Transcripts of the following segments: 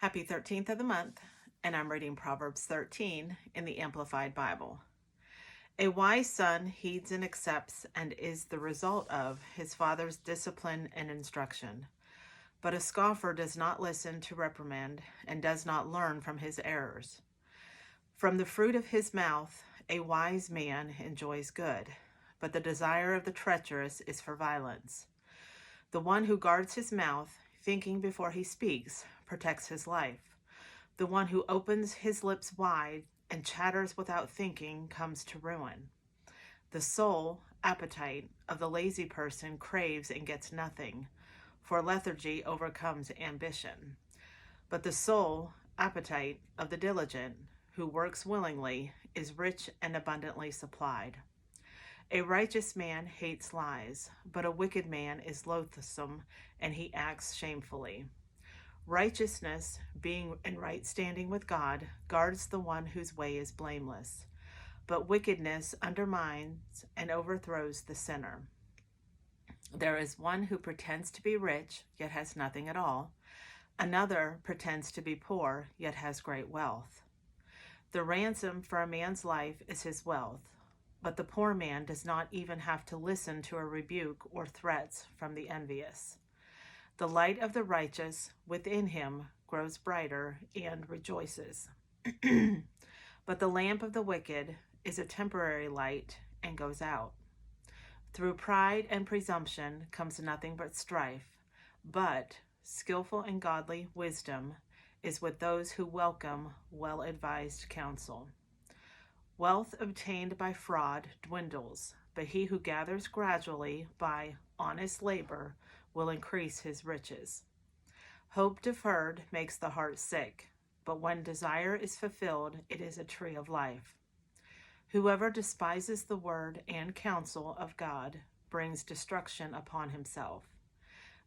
Happy 13th of the month, and I'm reading Proverbs 13 in the Amplified Bible. A wise son heeds and accepts and is the result of his father's discipline and instruction. But a scoffer does not listen to reprimand and does not learn from his errors. From the fruit of his mouth, a wise man enjoys good, but the desire of the treacherous is for violence. The one who guards his mouth, thinking before he speaks, protects his life. The one who opens his lips wide and chatters without thinking comes to ruin. The sole appetite of the lazy person craves and gets nothing, for lethargy overcomes ambition. But the sole appetite of the diligent, who works willingly, is rich and abundantly supplied. A righteous man hates lies, but a wicked man is loathsome, and he acts shamefully. Righteousness, being in right standing with God, guards the one whose way is blameless, but wickedness undermines and overthrows the sinner. There is one who pretends to be rich, yet has nothing at all. Another pretends to be poor, yet has great wealth. The ransom for a man's life is his wealth, but the poor man does not even have to listen to a rebuke or threats from the envious. The light of the righteous within him grows brighter and rejoices. But the lamp of the wicked is a temporary light and goes out. Through pride and presumption comes nothing but strife, but skillful and godly wisdom is with those who welcome well-advised counsel. Wealth obtained by fraud dwindles, but he who gathers gradually by honest labor will increase his riches. Hope deferred makes the heart sick, but when desire is fulfilled, it is a tree of life. Whoever despises the word and counsel of God brings destruction upon himself,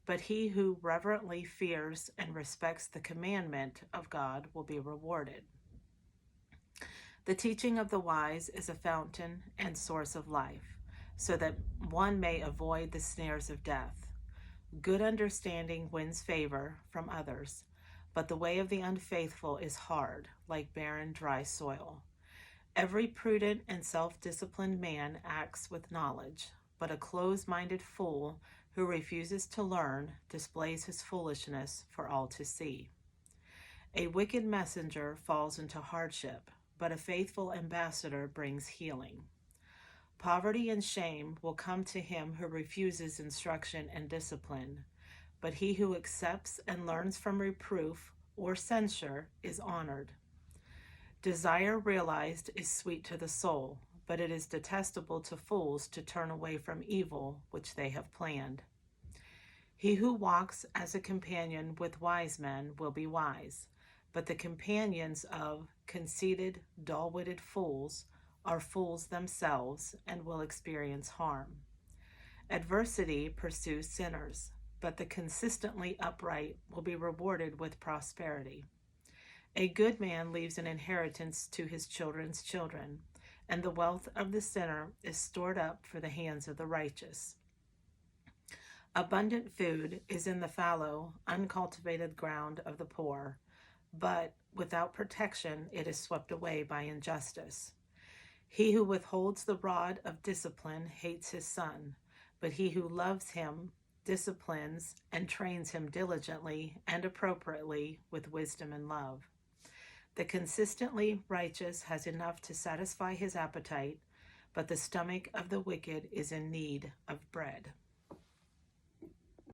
but he who reverently fears and respects the commandment of God will be rewarded. The teaching of the wise is a fountain and source of life, so that one may avoid the snares of death. Good understanding wins favor from others, but the way of the unfaithful is hard, like barren, dry soil. Every prudent and self-disciplined man acts with knowledge, but a close-minded fool who refuses to learn displays his foolishness for all to see. A wicked messenger falls into hardship, but a faithful ambassador brings healing. Poverty and shame will come to him who refuses instruction and discipline, but he who accepts and learns from reproof or censure is honored. Desire realized is sweet to the soul, but it is detestable to fools to turn away from evil which they have planned. He who walks as a companion with wise men will be wise, but the companions of conceited, dull-witted fools are fools themselves and will experience harm. Adversity pursues sinners, but the consistently upright will be rewarded with prosperity. A good man leaves an inheritance to his children's children, and the wealth of the sinner is stored up for the hands of the righteous. Abundant food is in the fallow, uncultivated ground of the poor, but without protection it is swept away by injustice. He who withholds the rod of discipline hates his son, but he who loves him disciplines and trains him diligently and appropriately with wisdom and love. The consistently righteous has enough to satisfy his appetite, but the stomach of the wicked is in need of bread.